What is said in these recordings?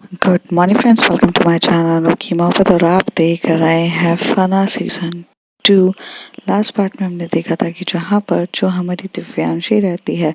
Good morning friends, welcome to my channel की मोहब्बत। और आप देख रहे हैं फना सीजन 2। लास्ट पार्ट में हमने देखा था कि जहाँ पर जो हमारी दिव्यांशी रहती है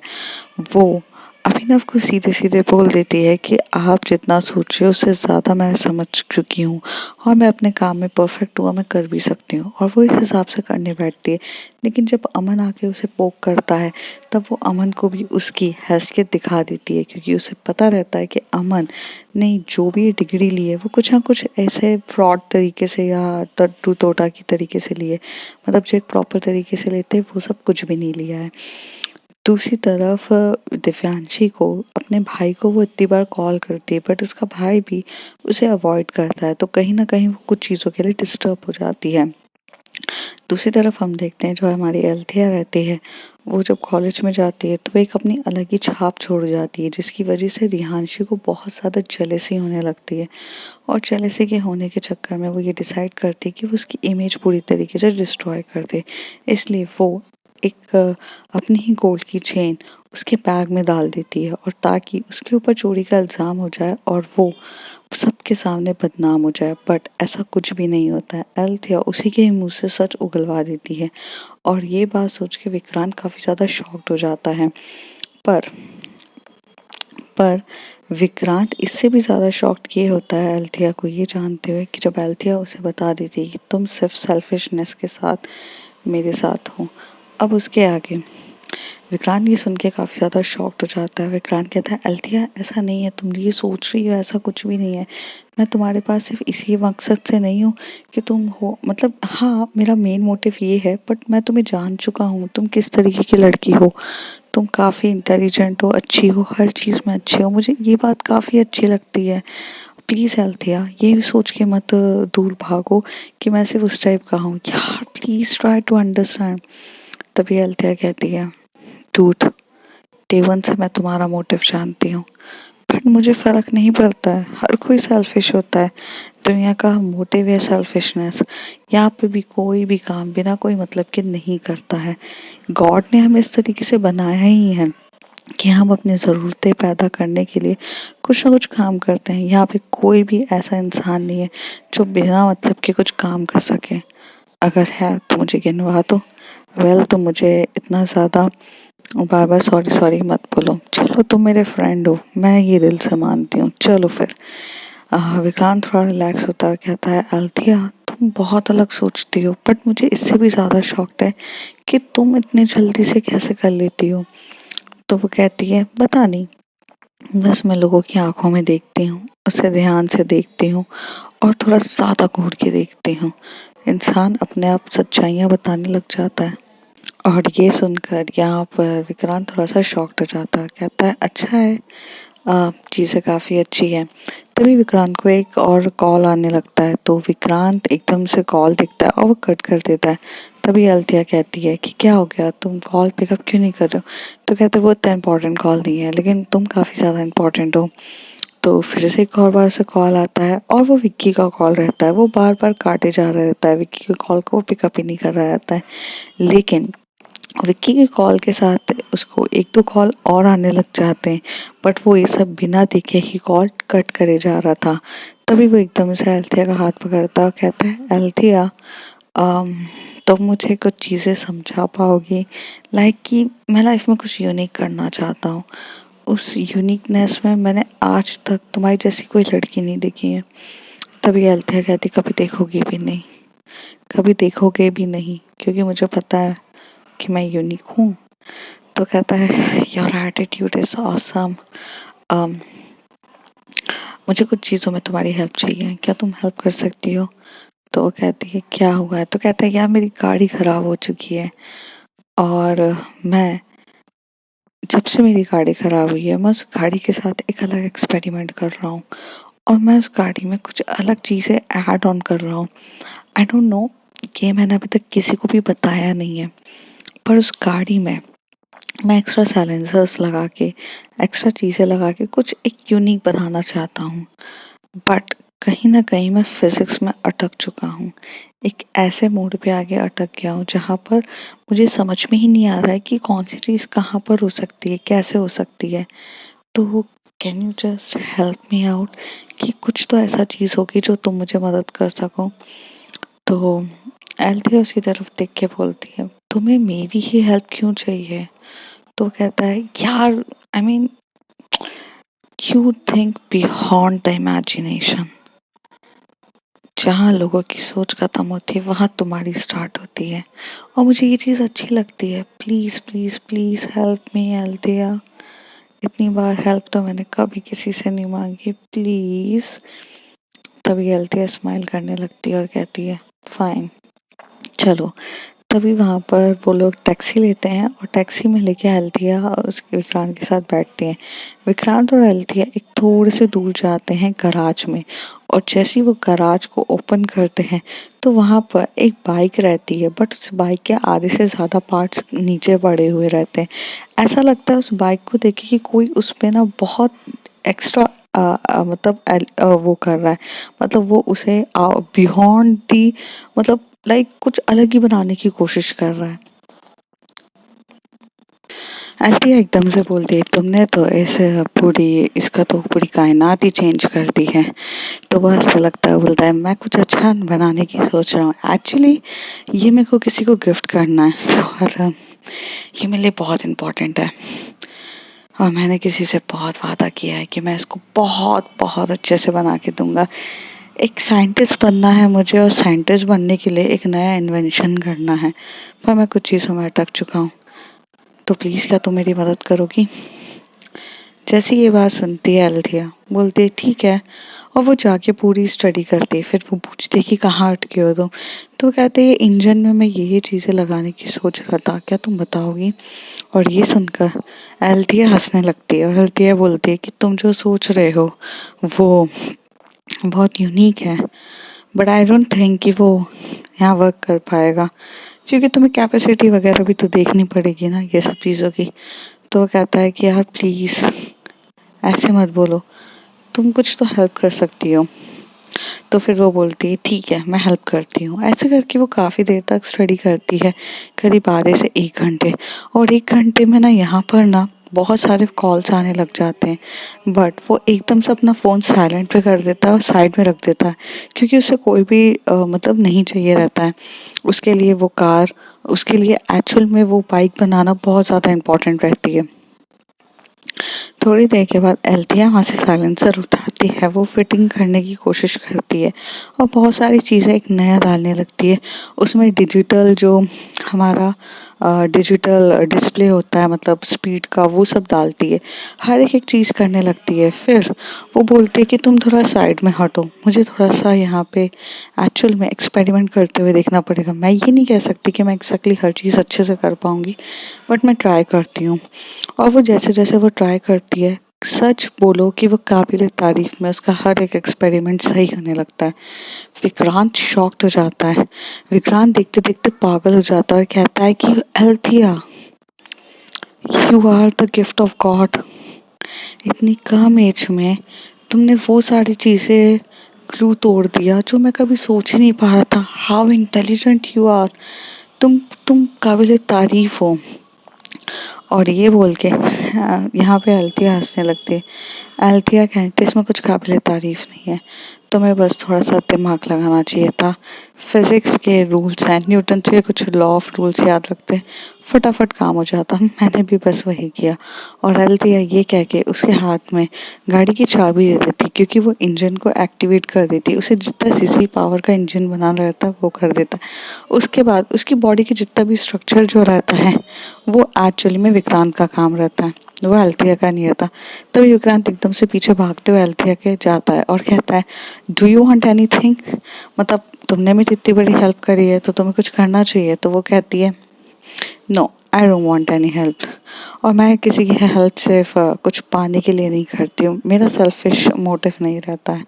वो अभिनव को सीधे सीधे बोल देती है कि आप जितना सोच रहे हो उससे ज़्यादा मैं समझ चुकी हूँ और मैं अपने काम में परफेक्ट हूँ, मैं कर भी सकती हूँ। और वो इस हिसाब से करने बैठती है। लेकिन जब अमन आके उसे पोक करता है तब वो अमन को भी उसकी हैसियत दिखा देती है, क्योंकि उसे पता रहता है कि अमन ने जो भी डिग्री ली है वो कुछ ना कुछ ऐसे फ्रॉड तरीके से या टू टोटा की तरीके से लिए, मतलब जो एक प्रॉपर तरीके से लेते हैं वो सब कुछ भी नहीं लिया है। दूसरी तरफ दिव्यांशी को अपने भाई को वो इतनी बार कॉल करती है बट उसका भाई भी उसे अवॉइड करता है, तो कहीं ना कहीं वो कुछ चीज़ों के लिए डिस्टर्ब हो जाती है। दूसरी तरफ हम देखते हैं जो हमारी एल्थिया रहती है वो जब कॉलेज में जाती है तो वो एक अपनी अलग ही छाप छोड़ जाती है, जिसकी वजह से रिहांशी को बहुत ज़्यादा जेलसी होने लगती है। और जेलसी के होने के चक्कर में वो ये डिसाइड करती है कि वो उसकी इमेज पूरी तरीके से डिस्ट्रॉय कर दे। इसलिए वो एक अपनी ही गोल्ड की चेन उसके बैग में डाल देती है, और ताकि उसके ऊपर चोरी का इल्ज़ाम हो जाए और वो सबके सामने बदनाम हो जाए। बट ऐसा कुछ भी नहीं होता है। एल्थिया उसी के ही मुंह से सच उगलवा देती है, और ये बात सोच के विक्रांत काफ़ी ज़्यादा शॉक्ड हो जाता है। पर पर विक्रांत इससे भी ज़्यादा शॉक्ड ये होता है एल्थिया को ये जानते हुए कि जब एल्थिया उसे बता देती है कि तुम सिर्फ सेल्फिशनेस के साथ मेरे साथ हो। अब उसके आगे विक्रांत ये सुन के काफ़ी ज़्यादा शॉक्ड हो जाता है। विक्रांत कहता है एल्थिया ऐसा नहीं है, तुम ये सोच रही हो ऐसा कुछ भी नहीं है। मैं तुम्हारे पास सिर्फ इसी मकसद से नहीं हूँ कि तुम हो, मतलब हाँ मेरा मेन मोटिव ये है, बट मैं तुम्हें जान चुका हूँ तुम किस तरीके की लड़की हो। तुम काफ़ी इंटेलिजेंट हो, अच्छी हो, हर चीज़ में अच्छी हो। मुझे ये बात काफ़ी अच्छी लगती है। प्लीज़ एल्थिया ये भी सोच के मत दूर भागो कि मैं सिर्फ उस टाइप का हूँ। यार प्लीज़ ट्राई टू अंडरस्टैंड। तभी एल्थिया कहती है डूड, डे वन से मैं तुम्हारा मोटिव जानती हूँ, बट मुझे फ़र्क नहीं पड़ता है। हर कोई सेल्फिश होता है। दुनिया का मोटिव है सेल्फिशनेस। यहाँ पे भी कोई भी काम बिना कोई मतलब के नहीं करता है। गॉड ने हमें इस तरीके से बनाया ही है कि हम अपनी ज़रूरतें पैदा करने के लिए कुछ ना कुछ काम करते हैं। यहाँ पे कोई भी ऐसा इंसान नहीं है जो बिना मतलब के कुछ काम कर सके। अगर है तो मुझे गिनवा दो। वेल तुम मुझे इतना ज़्यादा बार बार सॉरी सॉरी मत बोलो। चलो तुम मेरे फ्रेंड हो, मैं ये दिल से मानती हूँ। चलो फिर विक्रांत थोड़ा रिलैक्स होता है, कहता है अल्थिया तुम बहुत अलग सोचती हो, बट मुझे इससे भी ज़्यादा शॉक्ड है कि तुम इतनी जल्दी से कैसे कर लेती हो। तो वो कहती है पता नहीं, बस मैं लोगों की आंखों में देखती हूँ, उसे ध्यान से देखती हूँ और थोड़ा ज़्यादा घूर के देखती हूँ। इंसान अपने आप सच्चाइयाँ बताने लग जाता है। और ये सुनकर यहाँ पर विक्रांत थोड़ा सा शॉक्ड हो जाता है, कहता है अच्छा है, चीज़ें काफ़ी अच्छी है। तभी विक्रांत को एक और कॉल आने लगता है, तो विक्रांत एकदम से कॉल देखता है और वो कट कर देता है। तभी अल्थिया कहती है कि क्या हो गया, तुम कॉल पिकअप क्यों नहीं कर रहे हो। तो कहते वो इतना इम्पोर्टेंट कॉल नहीं है, लेकिन तुम काफ़ी ज़्यादा इम्पोर्टेंट हो। तो फिर से एक और बार से कॉल आता है और वो विक्की का कॉल रहता है। वो बार बार काटे जा रहा रहता है, विक्की के कॉल को पिकअप ही नहीं कर रहा रहता है। लेकिन विक्की के कॉल के साथ उसको एक दो कॉल और आने लग जाते हैं, बट वो ये सब बिना देखे ही कॉल कट करे जा रहा था। तभी वो एकदम से एल्थिया का हाथ पकड़ता और कहता है एल्थिया, अम, तुम मुझे कुछ चीज़ें समझा पाओगी, लाइक कि मैं लाइफ में कुछ यूनिक करना चाहता हूँ। उस यूनिकनेस में मैंने आज तक तुम्हारी जैसी कोई लड़की नहीं देखी है। तभी एल्थिया कहती कभी देखोगी भी नहीं, कभी देखोगे भी नहीं, क्योंकि मुझे पता है कि मैं यूनिक हूँ। तो कहता है योर एटीट्यूड इज ऑसम, मुझे कुछ चीज़ों में तुम्हारी हेल्प चाहिए, क्या तुम हेल्प कर सकती हो। तो वो कहती है क्या हुआ है। तो कहता है यार मेरी गाड़ी खराब हो चुकी है, और मैं जब से मेरी गाड़ी खराब हुई है मैं उस गाड़ी के साथ एक अलग एक्सपेरिमेंट कर रहा हूँ, और मैं उस गाड़ी में कुछ अलग चीज़ें ऐड ऑन कर रहा हूँ। आई डोंट नो, ये मैंने अभी तक किसी को भी बताया नहीं है, पर उस गाड़ी में मैं एक्स्ट्रा साइलेंसर्स लगा के, एक्स्ट्रा चीज़ें लगा के कुछ एक यूनिक बनाना चाहता हूँ। बट कहीं न कहीं मैं फिज़िक्स में अटक चुका हूँ। एक ऐसे मोड़ पे आके अटक गया हूँ जहाँ पर मुझे समझ में ही नहीं आ रहा है कि कौन-सी चीज़ कहाँ पर हो सकती है, कैसे हो सकती है। तो can you just help me out, कि कुछ तो ऐसा चीज़ होगी जो तुम मुझे मदद कर सको। तो एल्थिया उसकी तरफ देख के बोलती है, तुम्हें मेरी ही हेल्प क्यों चाहिए? तो कहता है, यार I mean you think beyond the imagination. जहाँ लोगों की सोच खत्म होती है वहाँ तुम्हारी स्टार्ट होती है, और मुझे ये चीज़ अच्छी लगती है। Please please please help me Althea. इतनी बार हेल्प तो मैंने कभी किसी से नहीं मांगी, प्लीज। तभी एल्थिया स्माइल करने लगती है और कहती है, फाइन, चलो। तभी वहाँ पर वो लोग टैक्सी लेते हैं और टैक्सी में लेके एल्थिया और उसके विक्रांत के साथ बैठते हैं। विक्रांत और एल्थिया एक थोड़े से दूर जाते हैं गराज में, और जैसे ही वो गराज को ओपन करते हैं तो वहाँ पर एक बाइक रहती है, बट उस बाइक के आधे से ज़्यादा पार्ट्स नीचे पड़े हुए रहते हैं। ऐसा लगता है उस बाइक को देख के कि कोई उस पे ना बहुत एक्स्ट्रा मतलब वो कर रहा है, मतलब वो उसे बियॉन्ड दी, मतलब लाइक कुछ अलग ही बनाने की कोशिश कर रहा है। आंटी एकदम से बोलती है, तुमने तो ऐसे पूरी इसका तो पूरी कायनात ही चेंज कर दी है। तो वह ऐसा लगता है, बोलता है, मैं कुछ अच्छा बनाने की सोच रहा हूँ। एक्चुअली ये मेरे को किसी को गिफ्ट करना है, और ये मेरे लिए बहुत इम्पोर्टेंट है, और मैंने किसी से बहुत वादा किया है कि मैं इसको बहुत बहुत अच्छे से बना के दूंगा। एक साइंटिस्ट बनना है मुझे, और साइंटिस्ट बनने के लिए एक नया इन्वेंशन करना है, पर मैं कुछ चीज़ों में अटक चुका हूँ। तो प्लीज़ क्या तुम मेरी मदद करोगी? जैसे ये बात सुनती है एल्थिया, बोलती है ठीक है, और वो जाके पूरी स्टडी करती है। फिर वो पूछती है कि कहाँ अटके हो तुम? तो कहते हैं, इंजन में मैं ये चीज़ें लगाने की सोच रहा था, क्या तुम बताओगी? और ये सुनकर एल्थिया हंसने लगती है, और एल्थिया बोलती है कि तुम जो सोच रहे हो वो बहुत यूनिक है, बट आई डोंट थिंक कि वो यहाँ वर्क कर पाएगा, क्योंकि तुम्हें कैपेसिटी वगैरह भी तो देखनी पड़ेगी ना ये सब चीज़ों की। तो वो कहता है कि यार प्लीज़ ऐसे मत बोलो, तुम कुछ तो हेल्प कर सकती हो। तो फिर वो बोलती है, ठीक है मैं हेल्प करती हूँ। ऐसे करके वो काफ़ी देर तक स्टडी करती है, करीब आधे से 1 घंटे। और 1 घंटे में ना यहाँ पर ना बहुत सारे कॉल्स आने लग जाते हैं, बट वो एकदम से अपना फ़ोन साइलेंट पे कर देता है और साइड में रख देता है, क्योंकि उसे कोई भी मतलब नहीं चाहिए रहता है। उसके लिए वो कार, उसके लिए एक्चुअल में वो बाइक बनाना बहुत ज़्यादा इम्पोर्टेंट रहती है। थोड़ी देर के बाद एल्थिया वहाँ से साइलेंसर उठाती है, वो फिटिंग करने की कोशिश करती है, और बहुत सारी चीज़ें एक नया डालने लगती है। उसमें डिजिटल जो हमारा डिजिटल डिस्प्ले होता है, मतलब स्पीड का, वो सब डालती है। हर एक चीज़ करने लगती है। फिर वो बोलती है कि तुम थोड़ा साइड में हटो, मुझे थोड़ा सा यहाँ पे एक्चुअल में एक्सपेरिमेंट करते हुए देखना पड़ेगा। मैं ये नहीं कह सकती कि मैं एग्जैक्टली हर चीज़ अच्छे से कर पाऊंगी, बट मैं ट्राई करती हूँ। और वो जैसे जैसे वो ट्राई करती है, सच बोलो कि वो काबिल तारीफ में उसका हर एक एक्सपेरिमेंट सही होने लगता है। विक्रांत शॉक्ड हो जाता है। विक्रांत देखते देखते पागल हो जाता है और कहता है कि Althea, you are the gift of God. इतनी कम एज में तुमने वो सारी चीजें क्लू तोड़ दिया जो मैं कभी सोच ही नहीं पा रहा था। How intelligent you are. तुम काबिल तारीफ हो। और ये बोल के यहाँ पे एल्थिया हंसने लगती है। एल्थिया कहती है, इसमें कुछ काबिल तारीफ नहीं है, तुम्हें बस थोड़ा सा दिमाग लगाना चाहिए था। फिजिक्स के रूल्स हैं, न्यूटन के कुछ लॉ ऑफ रूल्स याद रखते, फटाफट काम हो जाता। मैंने भी बस वही किया। और एल्थिया ये कह के उसके हाथ में गाड़ी की चाबी दे देती, क्योंकि वो इंजन को एक्टिवेट कर देती, उसे जितना सीसी पावर का इंजन बनाना रहता है वो कर देता। उसके बाद उसकी बॉडी के जितना भी स्ट्रक्चर जो रहता है वो एक्चुअली में विक्रांत का काम रहता है, वो एल्थिया का नहीं रहता। तभी विक्रांत एकदम से पीछे भागते हुए एल्थिया के जाता है और कहता है, डू यू वांट एनीथिंग? मतलब तुमने मेरी इतनी बड़ी हेल्प करी है तो तुम्हें कुछ करना चाहिए। तो वो कहती है, no I don't want any help, और मैं किसी की हेल्प सिर्फ कुछ पाने के लिए नहीं करती हूँ, मेरा सेल्फिश मोटिव नहीं रहता है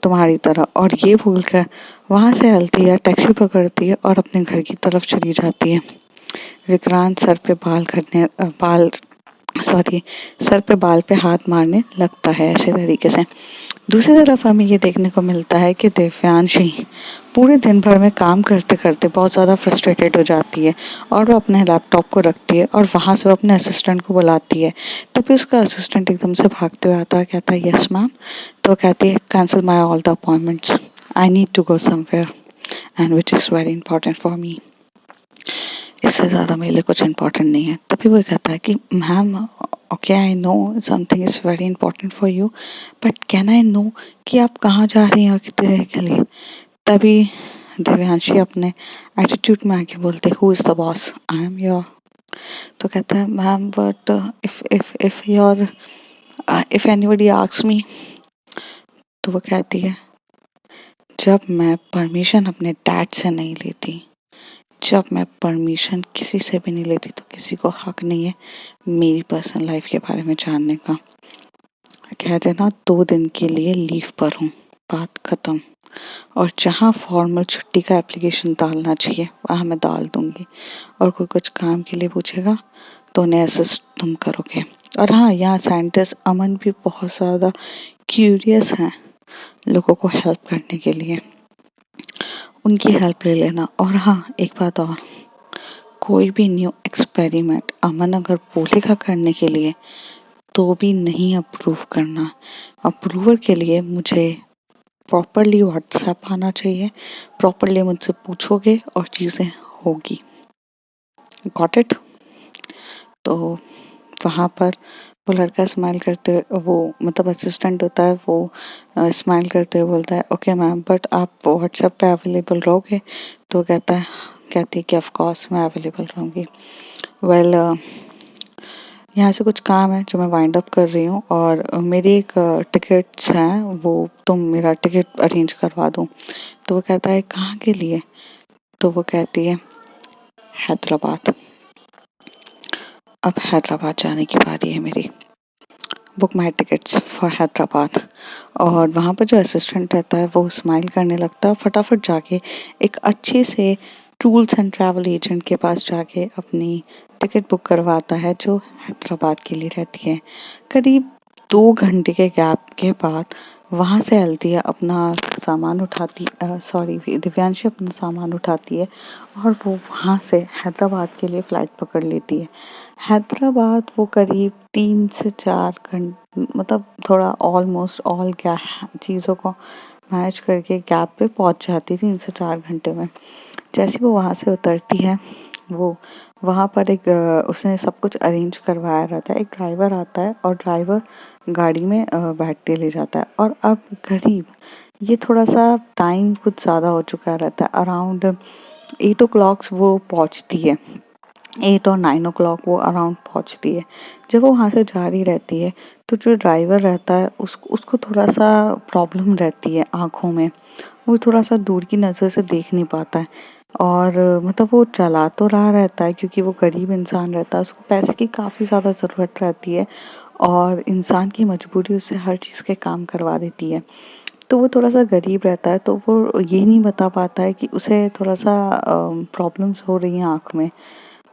तुम्हारी तरह। और ये भूलकर वहां से एल्थिया टैक्सी पकड़ती है और अपने घर की तरफ चली जाती है। विक्रांत सर पे बाल पे हाथ मारने लगता है ऐसे तरीके से। दूसरी तरफ हमें ये देखने को मिलता है कि दिव्यांशी पूरे दिन भर में काम करते करते बहुत ज़्यादा फ्रस्ट्रेटेड हो जाती है और वो अपने लैपटॉप को रखती है और वहाँ से वो अपने असिस्टेंट को बुलाती है। तभी उसका असिस्टेंट एकदम से भागते हुए आता है, कहता है यस मैम। तो वो कहती है cancel my all the appointments, I need to go somewhere and which is very important for me. इससे ज़्यादा मेरे लिए कुछ इम्पोर्टेंट नहीं है। तभी वो कहता है कि ma'am okay I know something is very important for you, but can I know कि आप कहाँ जा रही हैं और कितने देर के लिए। तभी दिव्यांशी अपने एटीट्यूड में आके बोलते who is the boss, I am your. तो कहता है ma'am but if your if anybody asks मी। तो वो कहती है जब मैं परमिशन अपने डैड से नहीं लेती, जब मैं परमिशन किसी से भी नहीं लेती, तो किसी को हक नहीं है मेरी पर्सनल लाइफ के बारे में जानने का। कह देना 2 दिन के लिए लीव पर हूँ, बात खत्म। और जहाँ फॉर्मल छुट्टी का एप्लीकेशन डालना चाहिए वहाँ मैं डाल दूंगी, और कोई कुछ काम के लिए पूछेगा तो उन्हें असिस्ट तुम करोगे। और हाँ, यहाँ साइंटिस्ट अमन भी बहुत ज़्यादा क्यूरियस हैं लोगों को हेल्प करने के लिए, उनकी हेल्प ले लेना। और हाँ, एक बात और, कोई भी न्यू एक्सपेरिमेंट अमन अगर बोलेगा करने के लिए तो भी नहीं अप्रूव करना। अप्रूवल के लिए मुझे प्रॉपरली व्हाट्सएप आना चाहिए, प्रॉपरली मुझसे पूछोगे और चीज़ें होगी। Got it. तो वहाँ पर वो लड़का स्माइल करते वो मतलब असिस्टेंट होता है, वो स्माइल करते हुए बोलता है ओके मैम बट आप व्हाट्सएप पे अवेलेबल रहोगे। तो कहती है कि ऑफ कोर्स मैं अवेलेबल रहूँगी। वेल यहाँ से कुछ काम है जो मैं वाइंड अप कर रही हूँ, और मेरी एक टिकट्स हैं, वो तुम मेरा टिकट अरेंज करवा दो। तो वो कहता है कहाँ के लिए। तो वो कहती है हैदराबाद। अब हैदराबाद जाने की बारी है मेरी। Book my tickets for Hyderabad. और वहाँ पर जो असिस्टेंट रहता है वो स्माइल करने लगता है, फटाफट जाके एक अच्छे से टूर्स एंड ट्रैवल एजेंट के पास जाके अपनी टिकट बुक करवाता है जो हैदराबाद के लिए रहती है। करीब 2 घंटे के गैप के बाद वहाँ से अल्तिया अपना सामान उठाती सॉरी दिव्यांशी अपना सामान उठाती है और वो वहाँ से हैदराबाद के लिए फ़्लाइट पकड़ लेती है। हैदराबाद वो करीब 3 से 4 घंटे मतलब थोड़ा ऑलमोस्ट ऑल क्या चीज़ों को मैनेज करके गैप पे पहुँच जाती 3 से 4 घंटे में। जैसे वो वहाँ से उतरती है, वो वहाँ पर एक उसने सब कुछ अरेंज करवाया रहता है, एक ड्राइवर आता है और ड्राइवर गाड़ी में बैठ के ले जाता है। और अब करीब ये थोड़ा सा टाइम कुछ ज़्यादा हो चुका रहता है, अराउंड 8 o'clock वो पहुँचती है, 8 और 9 o'clock वो अराउंड पहुँचती है। जब वो वहाँ से जा रही रहती है तो जो ड्राइवर रहता है उसको थोड़ा सा प्रॉब्लम रहती है आँखों में, वो थोड़ा सा दूर की नज़र से देख नहीं पाता है। और मतलब वो चला तो रहा रहता है क्योंकि वो गरीब इंसान रहता है, उसको पैसे की काफ़ी ज़्यादा ज़रूरत रहती है और इंसान की मजबूरी उससे हर चीज़ के काम करवा देती है। तो वो थोड़ा सा गरीब रहता है, तो वो ये नहीं बता पाता है कि उसे थोड़ा सा प्रॉब्लम्स हो रही हैं आँख में।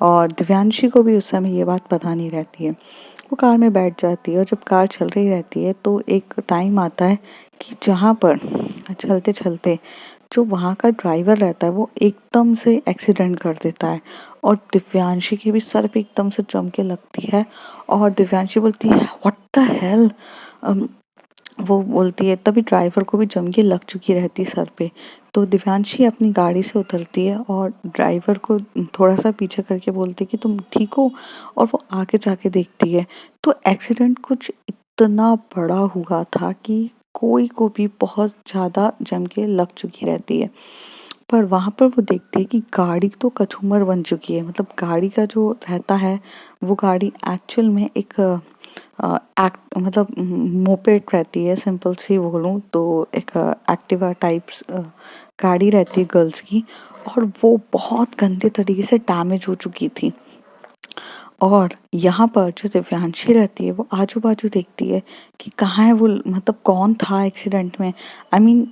और दिव्यांशी को भी उस समय ये बात पता नहीं रहती है। वो कार में बैठ जाती है और जब कार चल रही रहती है तो एक टाइम आता है कि जहाँ पर चलते चलते जो वहाँ का ड्राइवर रहता है वो एकदम से एक्सीडेंट कर देता है और दिव्यांशी के भी सर पे एकदम से जम के लगती है। और दिव्यांशी बोलती है व्हाट द हेल। वो बोलती है, तभी ड्राइवर को भी जम के लग चुकी रहती है सर पे। तो दिव्यांशी अपनी गाड़ी से उतरती है और ड्राइवर को थोड़ा सा पीछे करके बोलती है कि तुम ठीक हो। और वो आगे जाके देखती है तो एक्सीडेंट कुछ इतना बड़ा हुआ था कि कोई को भी बहुत ज़्यादा जम के लग चुकी रहती है। पर वहाँ पर वो देखती है कि गाड़ी तो कचूमर बन चुकी है, मतलब गाड़ी का जो रहता है वो गाड़ी एक्चुअल में एक एक्ट मतलब मोपेड रहती है, सिंपल सी बोलूँ तो एक एक्टिवा टाइप्स गाड़ी रहती है गर्ल्स की। और वो बहुत गंदे तरीके से डैमेज हो चुकी थी। और यहाँ पर जो दिव्यांशी रहती है वो आजू बाजू देखती है कि कहाँ है वो, मतलब कौन था एक्सीडेंट में। आई मीन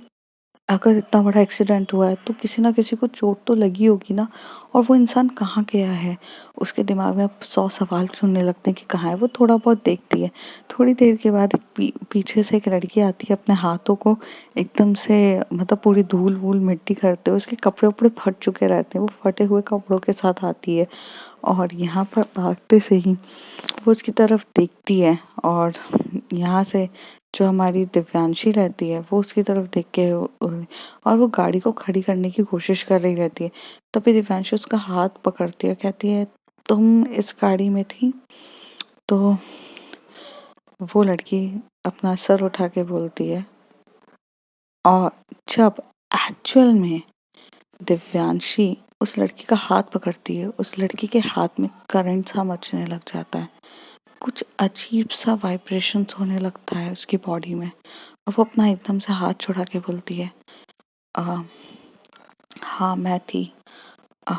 अगर इतना बड़ा एक्सीडेंट हुआ है तो किसी ना किसी को चोट तो लगी होगी ना, और वो इंसान कहाँ गया है। उसके दिमाग में अब 100 सवाल सुनने लगते हैं कि कहाँ है। वो थोड़ा बहुत देखती है, थोड़ी देर के बाद पीछे से एक लड़की आती है, अपने हाथों को एकदम से मतलब पूरी धूल वूल मिट्टी करते हुए, उसके कपड़े उपड़े फट चुके रहते हैं, वो फटे हुए कपड़ों के साथ आती है। और यहाँ पर भागते से ही वो उसकी तरफ देखती है, और यहाँ से जो हमारी दिव्यांशी रहती है वो उसकी तरफ देख के और वो गाड़ी को खड़ी करने की कोशिश कर रही रहती है। तभी दिव्यांशी उसका हाथ पकड़ती है, कहती है तुम इस गाड़ी में थी। तो वो लड़की अपना सर उठा के बोलती है, और जब एक्चुअल में दिव्यांशी उस लड़की का हाथ पकड़ती है, उस लड़की के हाथ में करंट सा मचने लग जाता है, कुछ अजीब सा वाइब्रेशंस होने लगता है उसकी बॉडी में, और वो अपना एकदम से हाथ छुड़ा के बोलती है, "आ, हाँ मैं थी। आ,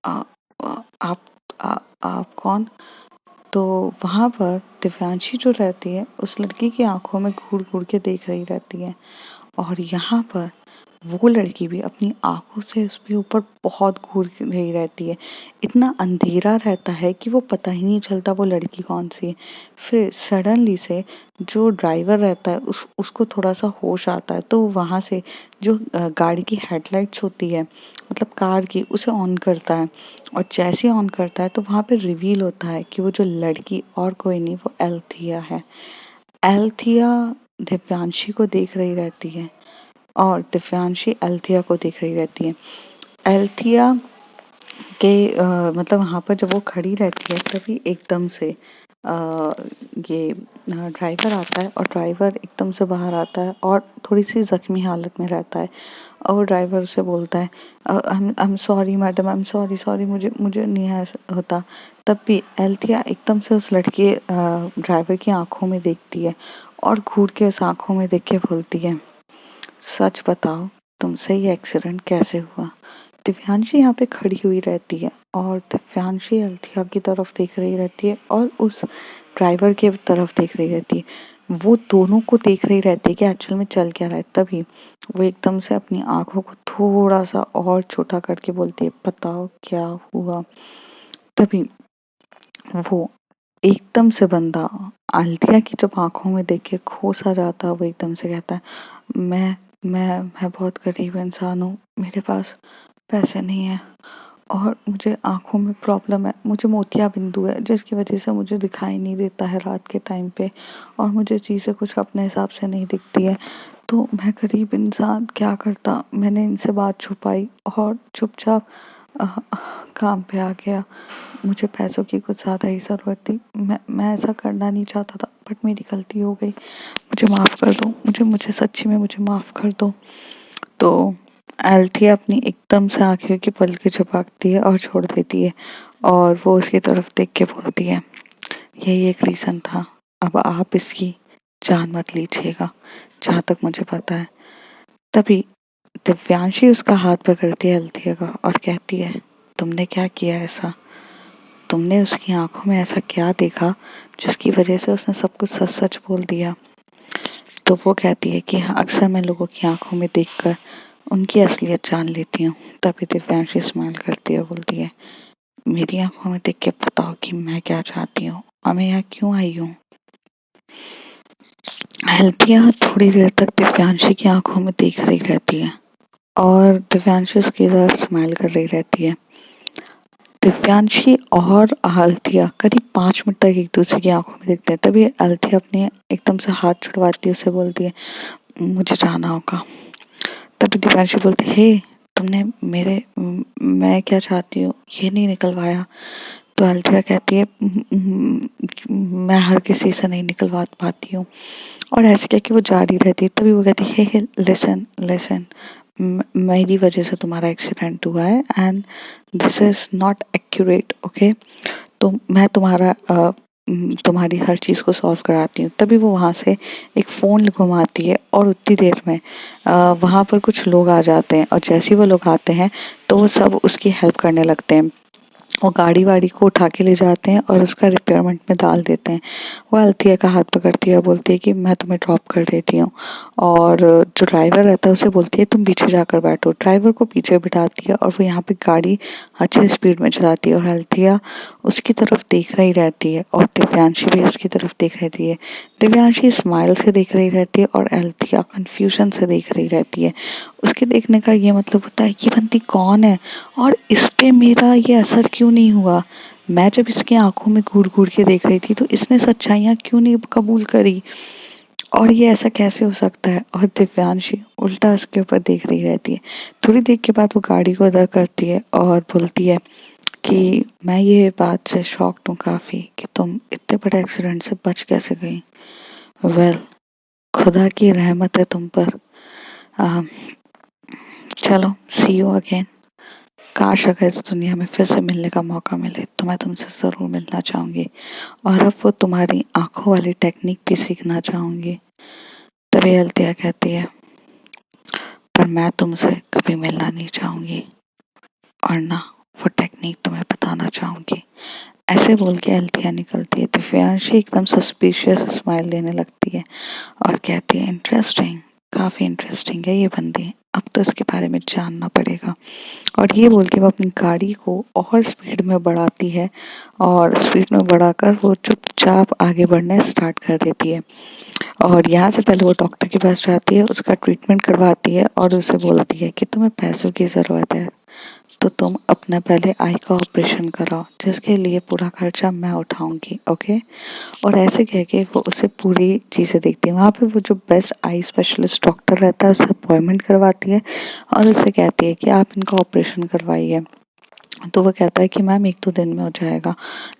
आ, आ, आप आप कौन?" तो वहां पर दिव्यांशी जो रहती है उस लड़की की आंखों में घूर घूर के देख रही रहती है, और यहाँ पर वो लड़की भी अपनी आंखों से उसके ऊपर बहुत घूर रही रहती है। इतना अंधेरा रहता है कि वो पता ही नहीं चलता वो लड़की कौन सी है। फिर सडनली से जो ड्राइवर रहता है उसको थोड़ा सा होश आता है, तो वहां से जो गाड़ी की हेडलाइट्स होती है, मतलब कार की, उसे ऑन करता है। और जैसे ही ऑन करता है तो वहां पे रिवील होता है कि वो जो लड़की और कोई नहीं, वो एल्थिया है। एल्थिया दिव्यांशी को देख रही रहती है, और दिव्यांशी एल्थिया को देख रही रहती है। एल्थिया के मतलब वहां पर जब वो खड़ी रहती है तभी एकदम से ये ड्राइवर आता है, और ड्राइवर एकदम से बाहर आता है और थोड़ी सी जख्मी हालत में रहता है। और ड्राइवर से बोलता है, I am sorry madam, I am sorry sorry, मुझे मुझे नहीं ऐसा होता। तब भी एल्थिया एकदम से उस लड़के ड्राइवर की आंखों में देखती है, और घूर के उस आंखों में देख के बोलती है, सच बताओ तुमसे ये एक्सीडेंट कैसे हुआ। दिव्यांशी यहाँ पे खड़ी हुई रहती है, और दिव्यांशी अल्थिया की तरफ देख रही रहती है और उस ड्राइवर की तरफ देख रही रहती है। वो दोनों को देख रही रहती है कि एक्चुअल में चल क्या रहा है। तभी वो एकदम से अपनी आंखों को थोड़ा सा और छोटा करके बोलती है, बताओ क्या हुआ। तभी वो एकदम से बंदा आलिया की जब आंखों में देख के खो सा जाता है, वो एकदम से कहता है, मैं बहुत गरीब इंसान हूँ, मेरे पास पैसे नहीं है, और मुझे आंखों में प्रॉब्लम है, मुझे मोतिया बिंदु है जिसकी वजह से मुझे दिखाई नहीं देता है रात के टाइम पे, और मुझे चीज़ें कुछ अपने हिसाब से नहीं दिखती है। तो मैं गरीब इंसान क्या करता, मैंने इनसे बात छुपाई और चुपचाप काम पे आ गया। मुझे पैसों की कुछ ज़्यादा ही ज़रूरत थी। मैं ऐसा करना नहीं चाहता था, बट मेरी गलती हो गई। मुझे माफ़ कर दो, मुझे सच्ची में मुझे माफ़ कर दो। तो एल्थिया अपनी एकदम से आंखें की पलकें झपकती है और छोड़ देती है, और वो उसकी तरफ देख के बोलती है, यही एक रीज़न था, अब आप इसकी जान मत लीजिएगा जहाँ तक मुझे पता है। तभी दिव्यांशी उसका हाथ पकड़ती है एल्थिया का, और कहती है, तुमने क्या किया ऐसा? तुमने उसकी आंखों में ऐसा क्या देखा जिसकी वजह से उसने सब कुछ सच सच बोल दिया? तो वो कहती है कि हाँ, अक्सर मैं लोगों की आंखों में देखकर उनकी असलियत जान लेती हूँ। तभी दिव्यांशी स्माइल करती है, बोलती है, मेरी आंखों में देख के बताओ कि मैं क्या चाहती हूँ और मैं यहाँ क्यों आई हूँ। एल्थिया थोड़ी देर तक दिव्यांशी की आंखों में देख रही रहती है, और दिव्यांशी उसकी तरफ स्माइल कर रही रहती है। दिव्यांशी और अल्थिया करीब 5 मिनट तक एक दूसरे की आंखों में देखते हैं। तभी अल्थिया अपने एकदम से हाथ छुड़वाती है, उसे बोलती है, मुझे जाना होगा। तभी दिव्यांशी बोलती है, हे तुमने मेरे मैं क्या चाहती हूँ ये नहीं निकलवाया। तो अल्थिया कहती है, मैं हर किसी से नहीं निकलवा पाती हूँ, और ऐसे कह के वो जारी रहती है। तभी वो कहती है, हे लिसन लिसन, मेरी वजह से तुम्हारा एक्सीडेंट हुआ है, and this is not accurate, okay. तो मैं तुम्हारी हर चीज़ को सॉल्व कराती हूँ। तभी वो वहाँ से एक फ़ोन घुमाती है, और उतनी देर में वहाँ पर कुछ लोग आ जाते हैं, और जैसे ही वो लोग आते हैं तो वो सब उसकी हेल्प करने लगते हैं। वो गाड़ी वाड़ी को उठा के ले जाते हैं और उसका रिपेयरमेंट में डाल देते हैं। वो अल्थिया का हाथ पकड़ती है, बोलती है कि मैं तुम्हें ड्रॉप कर देती हूँ। और जो ड्राइवर रहता है उसे बोलती है तुम पीछे जाकर बैठो। ड्राइवर को पीछे बिठाती है और वो यहाँ पे गाड़ी अच्छे स्पीड में चलाती है और अल्थिया उसकी तरफ देख रही रहती है और दिव्यांशी भी उसकी तरफ देख रहती है। दिव्यांशी स्माइल से देख रही रहती है और अल्थिया कंफ्यूजन से देख रही रहती है। उसके देखने का ये मतलब होता है ये बंदी कौन है और इस पे मेरा ये असर क्यों नहीं हुआ। मैं जब इसकी आंखों में घूर घूर के देख रही थी तो इसने सच्चाइयाँ क्यों नहीं कबूल करी और ये ऐसा कैसे हो सकता है। और दिव्यांशी उल्टा उसके ऊपर देख रही रहती है। थोड़ी देर के बाद वो गाड़ी को इधर करती है और बोलती है कि मैं ये बात से शॉक्ड हूँ काफी कि तुम इतने बड़े एक्सीडेंट से बच कैसे गई। वेल, खुदा की रहमत है तुम पर। आ, चलो, सी यू अगेन। काश अगर इस दुनिया में फिर से मिलने का मौका मिले तो मैं तुमसे ज़रूर मिलना चाहूँगी और अब वो तुम्हारी आंखों वाली टेक्निक भी सीखना चाहूँगी। तभी अल्तिया कहती है पर मैं तुमसे कभी मिलना नहीं चाहूँगी और ना वो टेक्निक तुम्हें बताना चाहूँगी। ऐसे बोल के अल्तिया निकलती है। दिव्यांशी एकदम सस्पिशियस स्माइल देने लगती है और कहती है इंटरेस्टिंग, काफ़ी इंटरेस्टिंग है ये बंदी, अब तो इसके बारे में जानना पड़ेगा। और ये बोल के वो अपनी गाड़ी को और स्पीड में बढ़ाती है और स्पीड में बढ़ाकर वो चुपचाप आगे बढ़ने स्टार्ट कर देती है। और यहाँ से पहले वो डॉक्टर के पास जाती है, उसका ट्रीटमेंट करवाती है और उसे बोलती है कि तुम्हें पैसों की ज़रूरत है तो तुम अपना पहले आई का ऑपरेशन कराओ जिसके लिए पूरा खर्चा मैं उठाऊंगी, ओके। और ऐसे कह के वो उसे पूरी चीज़ें देखती है। वहाँ पे वो जो बेस्ट आई स्पेशलिस्ट डॉक्टर रहता है उससे अपॉइंटमेंट करवाती है और उससे कहती है कि आप इनका ऑपरेशन करवाइए। तो वो कहता है कि मैम 1-2 दिन में हो जाएगा,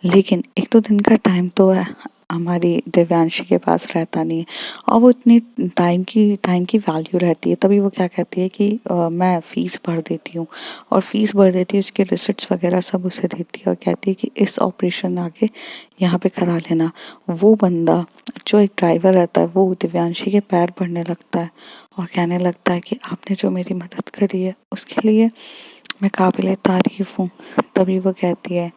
लेकिन 1-2 दिन का टाइम तो है हमारी दिव्यांशी के पास रहता नहीं है और वो इतनी टाइम की वैल्यू रहती है। तभी वो क्या कहती है कि मैं फ़ीस भर देती हूँ और फ़ीस भर देती हूँ, उसके रिसिप्ट्स वगैरह सब उसे देती है और कहती है कि इस ऑपरेशन आके यहाँ पे करा लेना। वो बंदा जो एक ड्राइवर रहता है वो दिव्यांशी के पैर पड़ने लगता है और कहने लगता है कि आपने जो मेरी मदद करी है उसके लिए मैं काबिले तारीफ हूँ। तभी वो कहती है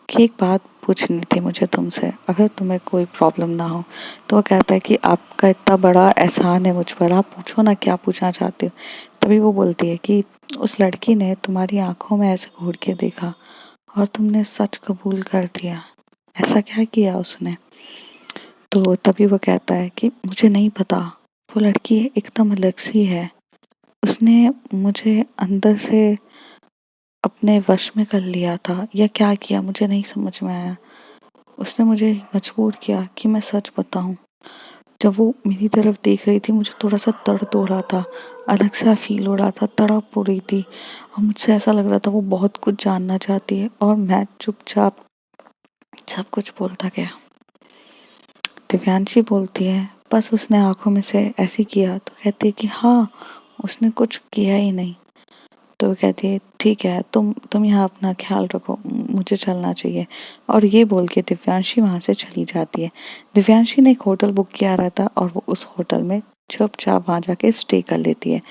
कि एक बात पूछनी थी मुझे तुमसे, अगर तुम्हें कोई प्रॉब्लम ना हो। तो वो कहता है कि आपका इतना बड़ा एहसान है मुझ पर, आप पूछो ना क्या पूछना चाहते हो। तभी वो बोलती है कि उस लड़की ने तुम्हारी आंखों में ऐसे घूर के देखा और तुमने सच कबूल कर दिया, ऐसा क्या किया उसने। तो तभी वो कहता है कि मुझे नहीं पता, वो लड़की एकदम अलग सी है, उसने मुझे अंदर से अपने वश में कर लिया था या क्या किया मुझे नहीं समझ में आया। उसने मुझे मजबूर किया कि मैं सच बताऊं। जब वो मेरी तरफ देख रही थी मुझे थोड़ा सा दर्द हो रहा था, अलग सा फील हो रहा था, तड़प हो रही थी और मुझसे ऐसा लग रहा था वो बहुत कुछ जानना चाहती है और मैं चुपचाप सब कुछ बोलता गया। दिव्यांशी बोलती है बस उसने आंखों में से ऐसे किया। तो कहती है कि हाँ, उसने कुछ किया ही नहीं। तो वो कहती है ठीक है, तुम यहाँ अपना ख्याल रखो, मुझे चलना चाहिए। और ये बोल के दिव्यांशी वहाँ से चली जाती है। दिव्यांशी ने एक होटल बुक किया रहता और वो उस होटल में चुपचाप वहाँ जाके स्टे कर लेती है।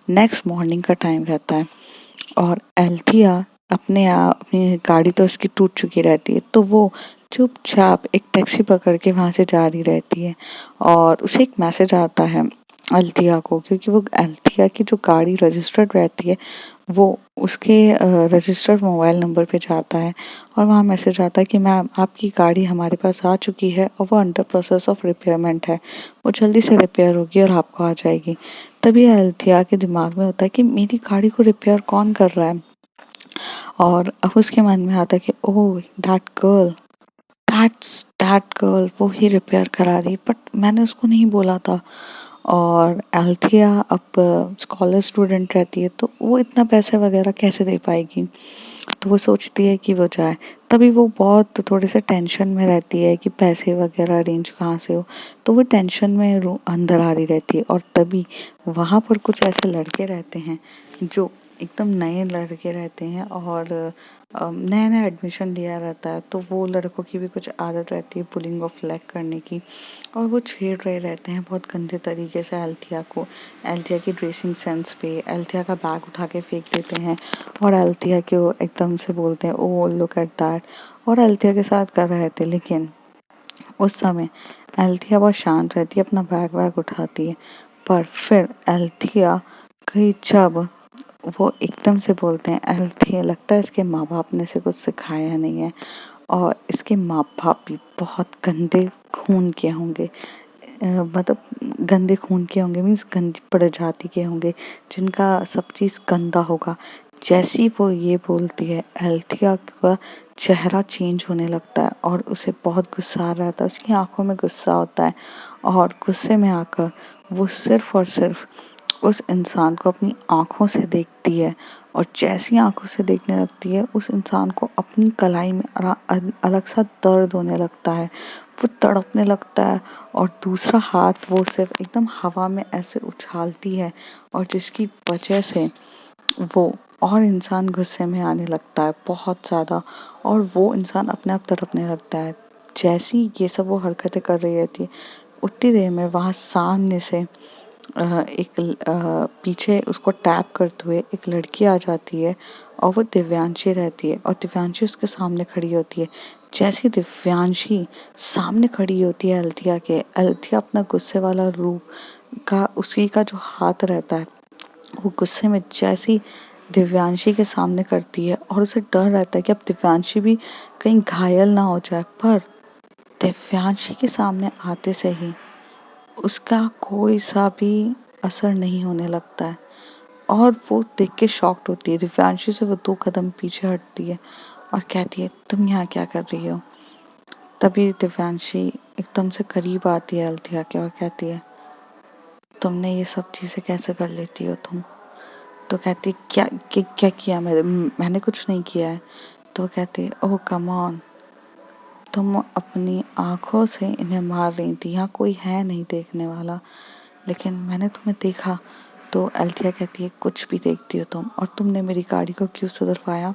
नेक्स्ट मॉर्निंग का टाइम रहता है और एल्थिया अपनी गाड़ी तो उसकी टूट चुकी रहती है तो वो चुपचाप एक टैक्सी पकड़ के वहाँ से जा रही रहती है और उसे एक मैसेज आता है अल्थिया को, क्योंकि वो अल्थिया की जो गाड़ी रजिस्टर्ड रहती है वो उसके रजिस्टर्ड मोबाइल नंबर पे जाता है और वहाँ मैसेज आता है कि मैम आपकी गाड़ी हमारे पास आ चुकी है और वो अंडर प्रोसेस ऑफ रिपेयरमेंट है, वो जल्दी से रिपेयर होगी और आपको आ जाएगी। तभी अल्थिया के दिमाग में होता है कि मेरी गाड़ी को रिपेयर कौन कर रहा है और अब उसके मन में आता है कि ओह दैट गर्ल वो ही रिपेयर करा रही, बट मैंने उसको नहीं बोला था। और अल्थिया अब स्कॉलर स्टूडेंट रहती है तो वो इतना पैसे वगैरह कैसे दे पाएगी। तो वो सोचती है कि वो जाए। तभी वो बहुत थोड़े से टेंशन में रहती है कि पैसे वगैरह अरेंज कहाँ से हो। तो वो टेंशन में अंदर आ रही रहती है और तभी वहाँ पर कुछ ऐसे लड़के रहते हैं जो एकदम नए लड़के रहते हैं और नया नया एडमिशन लिया रहता है, तो वो लड़कों की भी कुछ आदत रहती है पुलिंग ऑफ लेग करने की, और वो छेड़ रहे रहते हैं बहुत गंदे तरीके से अल्थिया को। अल्थिया की ड्रेसिंग सेंस पे अल्थिया का बैग उठा के फेंक देते हैं और अल्थिया के वो एकदम से बोलते हैं ओ लुक एट दैट, और अल्थिया के साथ कर रहे थे। लेकिन उस समय अल्थिया बहुत शांत रहती है, अपना बैग वैग उठाती है। पर फिर अल्थिया कहीं जब वो एकदम से बोलते हैं, अल्थिया लगता है इसके माँ बाप ने इसे कुछ सिखाया नहीं है, और इसके माँ बाप भी बहुत गंदे खून के होंगे, मतलब गंदे खून के होंगे मीन्स गंदी प्रजाति के होंगे, जिनका सब चीज़ गंदा होगा। जैसी वो ये बोलती है, अल्थिया का चेहरा चेंज होने लगता है और उसे बहुत गुस्सा आ रहा था, उसकी आंखों में गुस्सा होता है, और गुस्से में आकर वो सिर्फ और सिर्फ उस इंसान को अपनी आंखों से देखती है, और जैसी आंखों से देखने लगती है उस इंसान को अपनी कलाई में अलग सा दर्द होने लगता है, वो तड़पने लगता है, और दूसरा हाथ वो सिर्फ एकदम हवा में ऐसे उछालती है, और जिसकी वजह से वो और इंसान गुस्से में आने लगता है बहुत ज़्यादा, और वो इंसान अपने आप तड़पने लगता है। जैसी ये सब वो हरकतें कर रही रहती है, उतनी देर में वहाँ सामने से पीछे उसको टैप करते हुए एक लड़की आ जाती है, और वो दिव्यांशी रहती है, और दिव्यांशी उसके सामने खड़ी होती है। जैसे दिव्यांशी सामने खड़ी होती है अल्थिया के, अल्थिया अपना गुस्से वाला रूप का उसी का जो हाथ रहता है, वो गुस्से में जैसी दिव्यांशी के सामने करती है, और उसे डर रहता है कि अब दिव्यांशी भी कहीं घायल ना हो जाए। पर दिव्यांशी के सामने आते से ही उसका कोई सा भी असर नहीं होने लगता है, और वो देख के शॉक्ड होती है। दिव्यांशी से वो 2 कदम पीछे हटती है और कहती है तुम यहाँ क्या कर रही हो। तभी दिव्यांशी एकदम से करीब आती है अल्थिया के और कहती है तुमने ये सब चीजें कैसे कर लेती हो तुम। तो कहती है क्या किया मैंने कुछ नहीं किया है। तो कहती है ओह कम ऑन, तुम अपनी आंखों से इन्हें मार रही थी, यहाँ कोई है नहीं देखने वाला, लेकिन मैंने तुम्हें देखा। तो अल्थिया कहती है कुछ भी देखती हो तुम, और तुमने मेरी गाड़ी को क्यों सुधरवाया।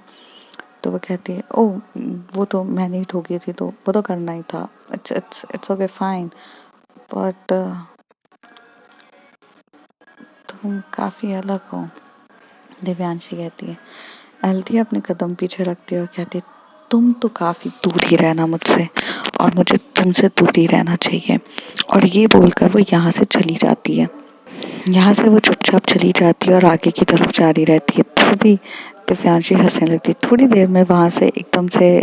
तो वो कहती है ओह वो तो मैंने ही ठोकी थी, तो वो तो करना ही था, इट्स ओके फाइन, बट तुम काफी अलग हो। दिव्यांशी कहती है। अल्थिया अपने कदम पीछे रखती है और कहती है तुम तो काफी दूर ही रहना मुझसे, और मुझे तुमसे दूर ही रहना चाहिए। और ये बोलकर वो यहाँ से चली जाती है। यहाँ से वो चुपचाप चली जाती है और आगे की तरफ जारी रहती है। तभी दिव्यांशी हंसने लगती है। थोड़ी देर में वहाँ से एकदम से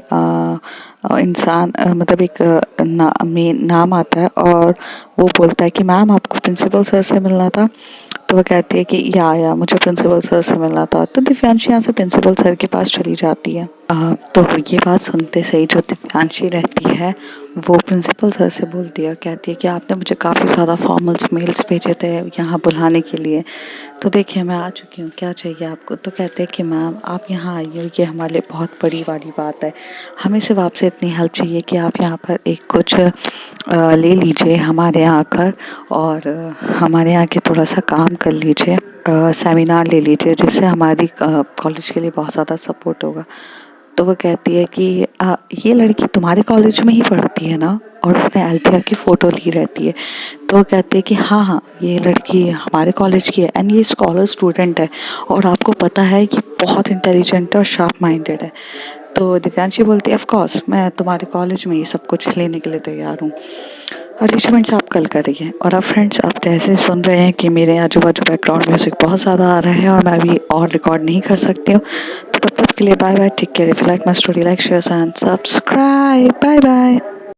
इंसान मतलब एक नाम आता है, और वो बोलता है कि मैम आपको प्रिंसिपल सर से मिलना था। तो वो कहती है कि या मुझे प्रिंसिपल सर से मिलना था। तो दिव्यांशी यहाँ से प्रिंसिपल सर के पास चली जाती है। तो ये बात सुनते से ही जो दिव्यांशी रहती है वो प्रिंसिपल सर से बोलती है और कहती है कि आपने मुझे काफ़ी ज़्यादा फॉर्मल्स मेल्स भेजे थे यहाँ बुलाने के लिए, तो देखिए मैं आ चुकी हूँ, क्या चाहिए आपको। तो कहते हैं कि मैम आप यहाँ आइए, ये हमारे लिए बहुत बड़ी वाली बात है, हमें सिर्फ आपसे इतनी हेल्प चाहिए कि आप यहाँ पर एक कुछ ले लीजिए हमारे यहाँ आकर, और हमारे यहाँ के थोड़ा सा काम कर लीजिए, सेमिनार ले लीजिए, जिससे हमारी कॉलेज के लिए बहुत ज़्यादा सपोर्ट होगा। तो वो कहती है कि ये लड़की तुम्हारे कॉलेज में ही पढ़ती है ना, और उसने अल्थिया की फ़ोटो ली रहती है। तो वो कहती है कि हाँ ये लड़की हमारे कॉलेज की है, एंड ये स्कॉलर स्टूडेंट है, और आपको पता है कि बहुत इंटेलिजेंट है और शार्प माइंडेड है। तो दिव्यांशी बोलती है ऑफ कोर्स मैं तुम्हारे कॉलेज में ये सब कुछ लेने के लिए तैयार हूँ, अरेंजमेंट्स आप कल करिए। और अब फ्रेंड्स आप जैसे सुन रहे हैं कि मेरे आजू बाजू बैकग्राउंड म्यूजिक बहुत ज़्यादा आ रहा है और मैं अभी और रिकॉर्ड नहीं कर सकती हूँ, तो तब तक के लिए bye bye, take care, if you like my story like share and subscribe, bye bye.